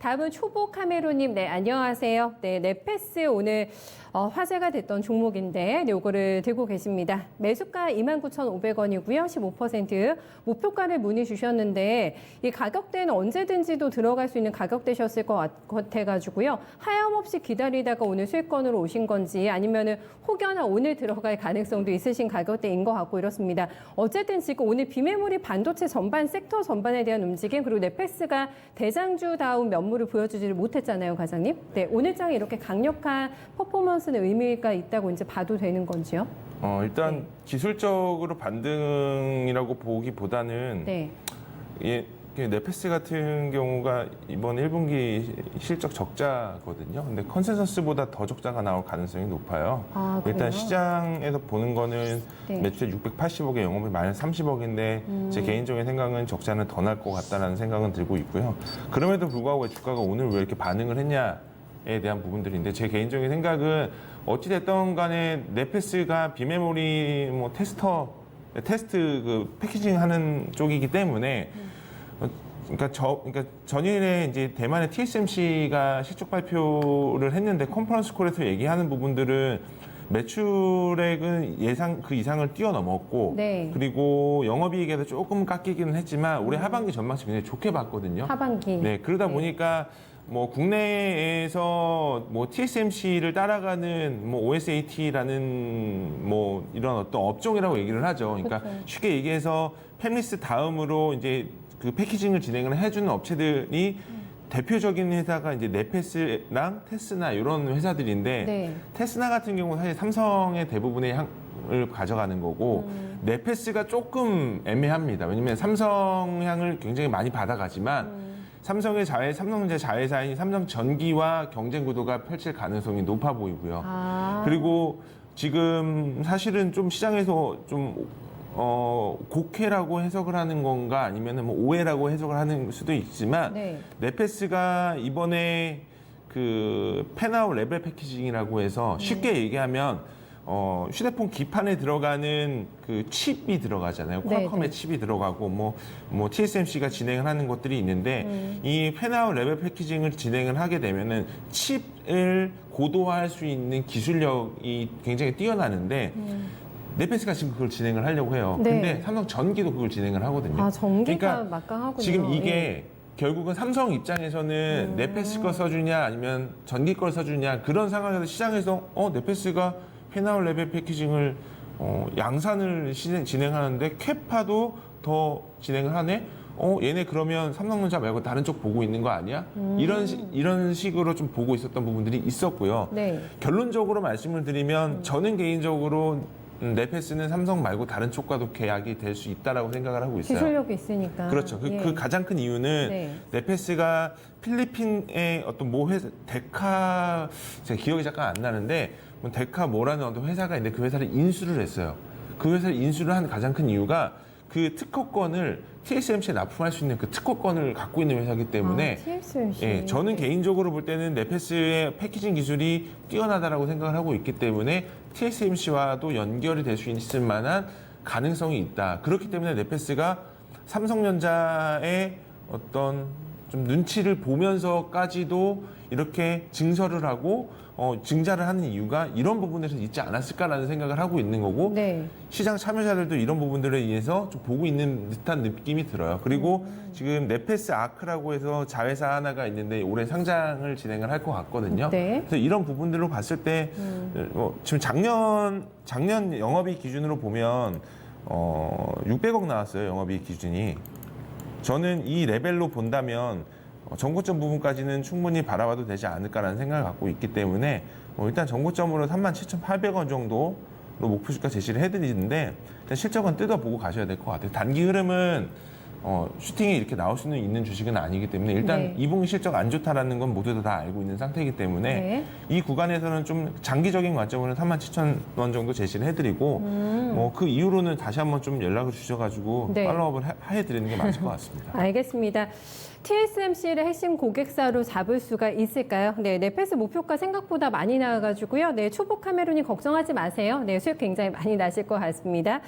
다음은 초보 카메로님, 네, 안녕하세요. 네, 넷패스 오늘 화제가 됐던 종목인데, 네, 요거를 들고 계십니다. 매수가 29,500원이고요. 15% 목표가를 문의 주셨는데, 이 가격대는 언제든지도 들어갈 수 있는 가격대셨을 것 같아가지고요. 하염없이 기다리다가 오늘 수익권으로 오신 건지, 아니면은 혹여나 오늘 들어갈 가능성도 있으신 가격대인 것 같고 이렇습니다. 어쨌든 지금 오늘 비메모리 반도체 전반 섹터 전반에 대한 움직임, 그리고 넷패스가 대장주다운 면모를 보여주지를 못했잖아요, 과장님. 네, 오늘 장에 이렇게 강력한 퍼포먼스는 의미가 있다고 이제 봐도 되는 건지요? 일단 네. 기술적으로 반등이라고 보기보다는 네. 넷패스 같은 경우가 이번 1분기 실적 적자거든요. 근데 컨센서스보다 더 적자가 나올 가능성이 높아요. 아, 일단 그래요? 시장에서 보는 거는 네. 매출 680억에 영업이 마이너스 30억인데 제 개인적인 생각은 적자는 더 날 것 같다는 생각은 들고 있고요. 그럼에도 불구하고 주가가 오늘 왜 이렇게 반응을 했냐에 대한 부분들인데 제 개인적인 생각은 어찌됐든 간에 넷패스가 비메모리 테스트 그 패키징 하는 쪽이기 때문에 그러니까 전일에 이제 대만의 TSMC가 실적 발표를 했는데 컨퍼런스 콜에서 얘기하는 부분들은 매출액은 예상 그 이상을 뛰어넘었고 네. 그리고 영업이익에도 조금 깎이기는 했지만 올해 하반기 전망치 굉장히 좋게 봤거든요. 하반기. 네, 그러다 네. 보니까 뭐 국내에서 뭐 TSMC를 따라가는 뭐 OSAT라는 뭐 이런 어떤 업종이라고 얘기를 하죠. 그러니까 그렇죠. 쉽게 얘기해서 팹리스 다음으로 이제 그 패키징을 진행을 해주는 업체들이 대표적인 회사가 이제 넷패스랑 테스나 이런 회사들인데 네. 테스나 같은 경우는 사실 삼성의 대부분의 향을 가져가는 거고 넷패스가 조금 애매합니다. 왜냐면 삼성 향을 굉장히 많이 받아가지만 삼성전자 자회사인 삼성전기와 경쟁 구도가 펼칠 가능성이 높아 보이고요. 아. 그리고 지금 사실은 좀 시장에서 좀 곡해라고 해석을 하는 건가 아니면 뭐 오해라고 해석을 하는 수도 있지만 네. 넷패스가 이번에 그 펜아웃 레벨 패키징이라고 해서 쉽게 얘기하면 휴대폰 기판에 들어가는 그 칩이 들어가잖아요. 네, 퀄컴의 네. 칩이 들어가고 뭐 TSMC가 진행을 하는 것들이 있는데 이 펜아웃 레벨 패키징을 진행을 하게 되면은 칩을 고도화할 수 있는 기술력이 굉장히 뛰어나는데 넷패스가 지금 그걸 진행을 하려고 해요. 네. 근데 삼성전기도 그걸 진행을 하거든요. 아, 전기가 그러니까 막강하군요. 지금 이게 예. 결국은 삼성 입장에서는 넷패스 거 써주냐 아니면 전기 걸 써주냐 그런 상황에서 시장에서 넷패스가 펜아웃 레벨 패키징을 양산을 진행하는데 캐파도 더 진행을 하네? 얘네 그러면 삼성전자 말고 다른 쪽 보고 있는 거 아니야? 이런 식으로 좀 보고 있었던 부분들이 있었고요. 네. 결론적으로 말씀을 드리면 저는 개인적으로 넷패스는 삼성 말고 다른 쪽과도 계약이 될 수 있다라고 생각을 하고 있어요. 기술력이 있으니까. 그렇죠. 예. 그 가장 큰 이유는 네. 넷패스가 필리핀의 어떤 모 회사, 데카, 제가 기억이 잠깐 안 나는데, 뭐 데카 뭐라는 어떤 회사가 있는데 그 회사를 인수를 했어요. 그 회사를 인수를 한 가장 큰 이유가 그 특허권을 TSMC에 납품할 수 있는 그 특허권을 갖고 있는 회사이기 때문에 TSMC. 예, 저는 네. 개인적으로 볼 때는 넷패스의 패키징 기술이 뛰어나다라고 생각을 하고 있기 때문에 TSMC와도 연결이 될 수 있을 만한 가능성이 있다. 그렇기 때문에 넷패스가 삼성전자의 어떤 좀 눈치를 보면서까지도 이렇게 증설을 하고 증자를 하는 이유가 이런 부분에서 있지 않았을까라는 생각을 하고 있는 거고 네. 시장 참여자들도 이런 부분들에 의해서 좀 보고 있는 듯한 느낌이 들어요. 그리고 지금 넷패스 아크라고 해서 자회사 하나가 있는데 올해 상장을 진행을 할 것 같거든요. 네. 그래서 이런 부분들로 봤을 때 지금 작년 영업이익 기준으로 보면 600억 나왔어요. 영업이익 기준이. 저는 이 레벨로 본다면 정고점 부분까지는 충분히 바라봐도 되지 않을까라는 생각을 갖고 있기 때문에 일단 정고점으로 37,800원 정도로 목표 주가 제시를 해드리는데 일단 실적은 뜯어보고 가셔야 될 것 같아요. 단기 흐름은 슈팅이 이렇게 나올 수는 있는 주식은 아니기 때문에 일단 네. 2분기 실적 안 좋다라는 건 모두 다 알고 있는 상태이기 때문에 네. 이 구간에서는 좀 장기적인 관점으로는 37,000원 정도 제시를 해드리고 뭐 그 이후로는 다시 한번 좀 연락을 주셔가지고 네. 팔로우업을 해드리는 게 맞을 것 같습니다. 알겠습니다. TSMC를 핵심 고객사로 잡을 수가 있을까요? 네, 넷패스 목표가 생각보다 많이 나와가지고요. 네, 초보 카메론이 걱정하지 마세요. 네, 수익 굉장히 많이 나실 것 같습니다.